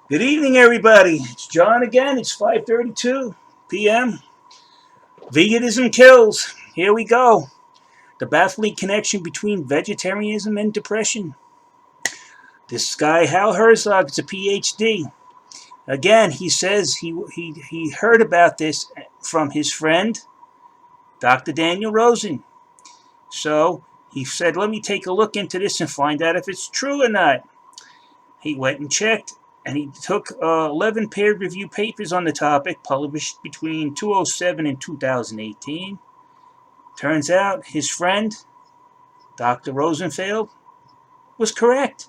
Good evening, everybody. It's John again. It's 5:32 p.m. Veganism Kills. Here we go. The baffling connection between vegetarianism and depression. This guy, Hal Herzog, is a PhD. Again, he says he heard about this from his friend, Dr. Daniel Rosen. So he said, let me take a look into this and find out if it's true or not. He went and checked, and he took 11 peer-reviewed papers on the topic, published between 2007 and 2018. Turns out his friend, Dr. Rosenfeld, was correct.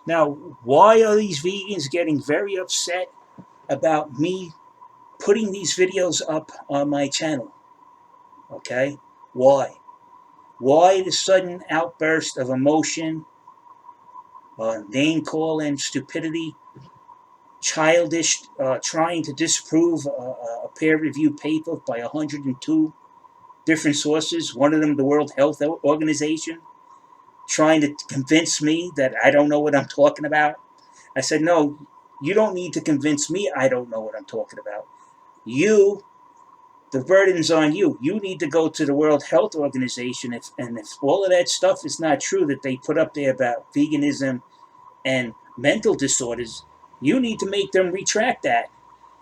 Now, why are these vegans getting very upset about me putting these videos up on my channel? Okay? Why? Why the sudden outburst of emotion, name calling, stupidity, childish, trying to disprove a peer-reviewed paper by 102 different sources, one of them the World Health Organization, trying to convince me that I don't know what I'm talking about? I said, no, you don't need to convince me I don't know what I'm talking about. The burden's on you. You need to go to the World Health Organization, and if all of that stuff is not true that they put up there about veganism and mental disorders, you need to make them retract that.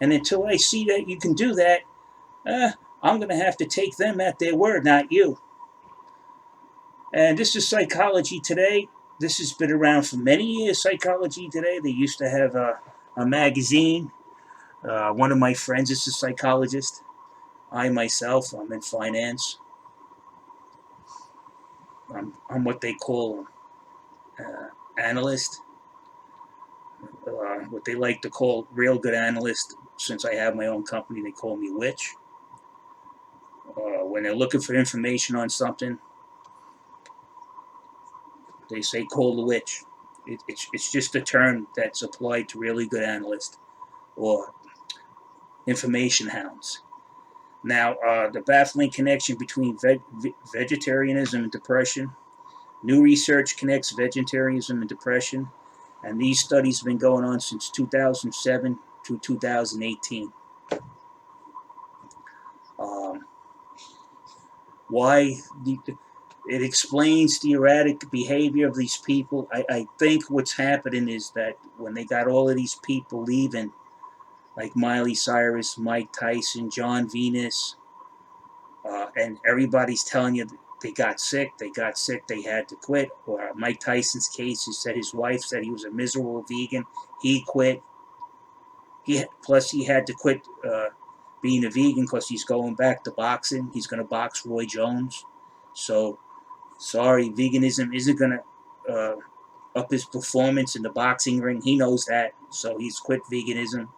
And until I see that you can do that, I'm going to have to take them at their word, not you. And this is Psychology Today. This has been around for many years, Psychology Today. They used to have a magazine. One of my friends is a psychologist. I myself, I'm in finance. I'm what they call analyst. What they like to call real good analyst. Since I have my own company, they call me Witch. When they're looking for information on something, they say call the witch. It's just a term that's applied to really good analysts or information hounds. Now, the baffling connection between vegetarianism and depression. New research connects vegetarianism and depression, and these studies have been going on since 2007 to 2018. Um, why it explains the erratic behavior of these people. I think what's happening is that when they got all of these people leaving, like Miley Cyrus, Mike Tyson, John Venus, and everybody's telling you they got sick, they had to quit. Or Mike Tyson's case, he said his wife said he was a miserable vegan, he quit. Plus he had to quit being a vegan because he's going back to boxing. He's going to box Roy Jones. So sorry, veganism isn't going to up his performance in the boxing ring. He knows that, so he's quit veganism.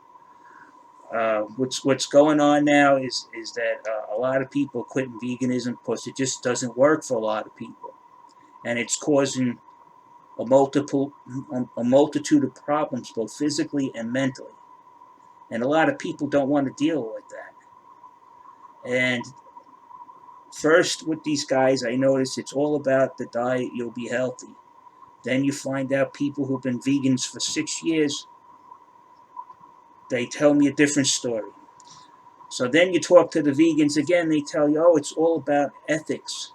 What's going on now is that a lot of people are quitting veganism because it just doesn't work for a lot of people, and it's causing a multitude of problems, both physically and mentally. And a lot of people don't want to deal with that. And first, with these guys, I notice it's all about the diet, you'll be healthy. Then you find out people who've been vegans for 6 years, they tell me a different story. So then you talk to the vegans again, they tell you, oh, it's all about ethics,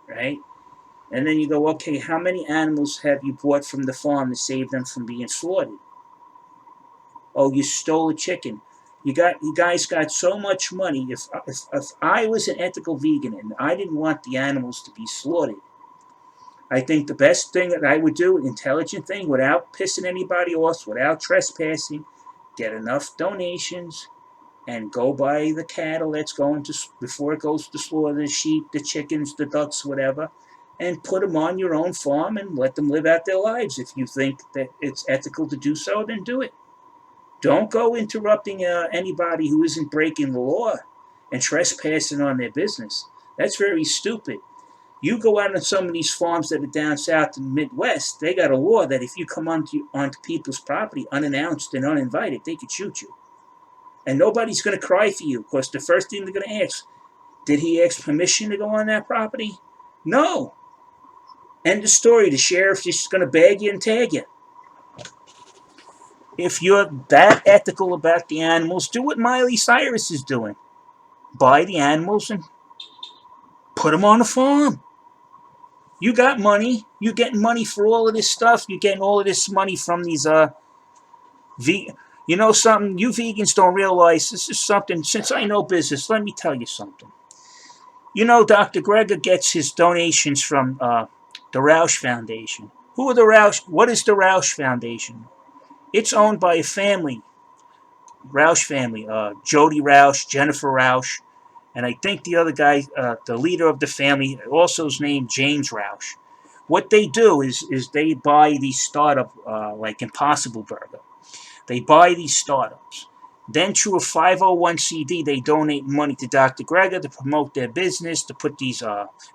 right? And then you go, okay, how many animals have you bought from the farm to save them from being slaughtered? Oh, you stole a chicken. You guys got so much money. If I was an ethical vegan and I didn't want the animals to be slaughtered, I think the best thing that I would do, an intelligent thing, without pissing anybody off, without trespassing, get enough donations and go buy the cattle that's going to, before it goes to slaughter, the sheep, the chickens, the ducks, whatever, and put them on your own farm and let them live out their lives. If you think that it's ethical to do so, then do it. Don't go interrupting anybody who isn't breaking the law and trespassing on their business. That's very stupid. You go out on some of these farms that are down south in the Midwest, they got a law that if you come onto people's property unannounced and uninvited, they could shoot you. And nobody's going to cry for you, because the first thing they're going to ask, did he ask permission to go on that property? No. End of story. The sheriff's just going to bag you and tag you. If you're that ethical about the animals, do what Miley Cyrus is doing. Buy the animals and put them on a farm. You got money. You're getting money for all of this stuff. You're getting all of this money from these you know something? You vegans don't realize this is something. Since I know business, let me tell you something. You know, Dr. Greger gets his donations from the Roush Foundation. Who are the Roush? What is the Roush Foundation? It's owned by a family, Roush family. Jody Roush, Jennifer Roush, and I think the other guy, the leader of the family, also is named James Roush. What they do is they buy these startup like Impossible Burger. They buy these startups. Then through a 501c, they donate money to Dr. Greger to promote their business, to put these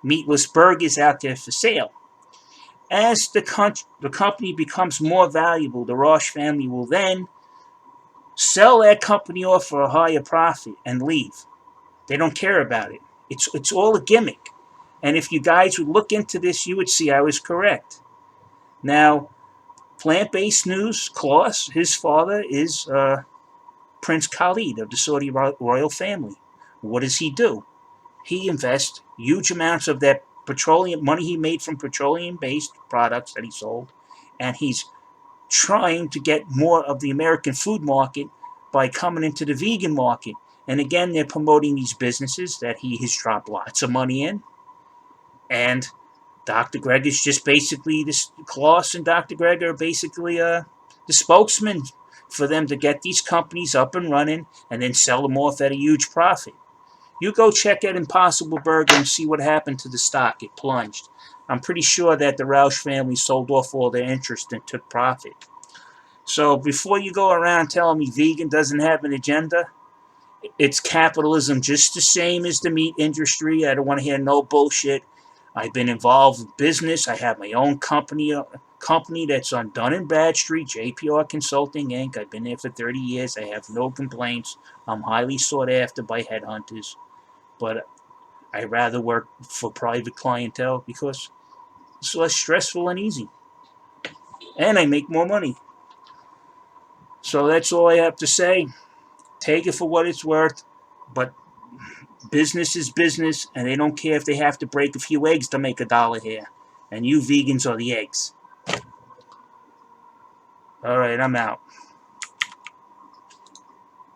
meatless burgers out there for sale. As the company becomes more valuable, the Roche family will then sell that company off for a higher profit and leave. They don't care about it. It's all a gimmick. And if you guys would look into this, you would see I was correct. Now, plant-based news, Klaus, his father is Prince Khalid of the Saudi royal family. What does he do? He invests huge amounts of that petroleum money he made from petroleum-based products that he sold, and he's trying to get more of the American food market by coming into the vegan market. And again, they're promoting these businesses that he has dropped lots of money in. And Dr. Greger is just basically this. Klaus and Dr. Greger are basically the spokesman for them to get these companies up and running and then sell them off at a huge profit. You go check out Impossible Burger and see what happened to the stock. It plunged. I'm pretty sure that the Roush family sold off all their interest and took profit. So before you go around telling me vegan doesn't have an agenda, it's capitalism just the same as the meat industry. I don't want to hear no bullshit. I've been involved with business. I have my own company that's on Dun and Bradstreet, JPR Consulting Inc. I've been there for 30 years. I have no complaints. I'm highly sought after by headhunters. But I rather work for private clientele because it's less stressful and easy. And I make more money. So that's all I have to say. Take it for what it's worth. But business is business, and they don't care if they have to break a few eggs to make $1 here. And you vegans are the eggs. All right, I'm out.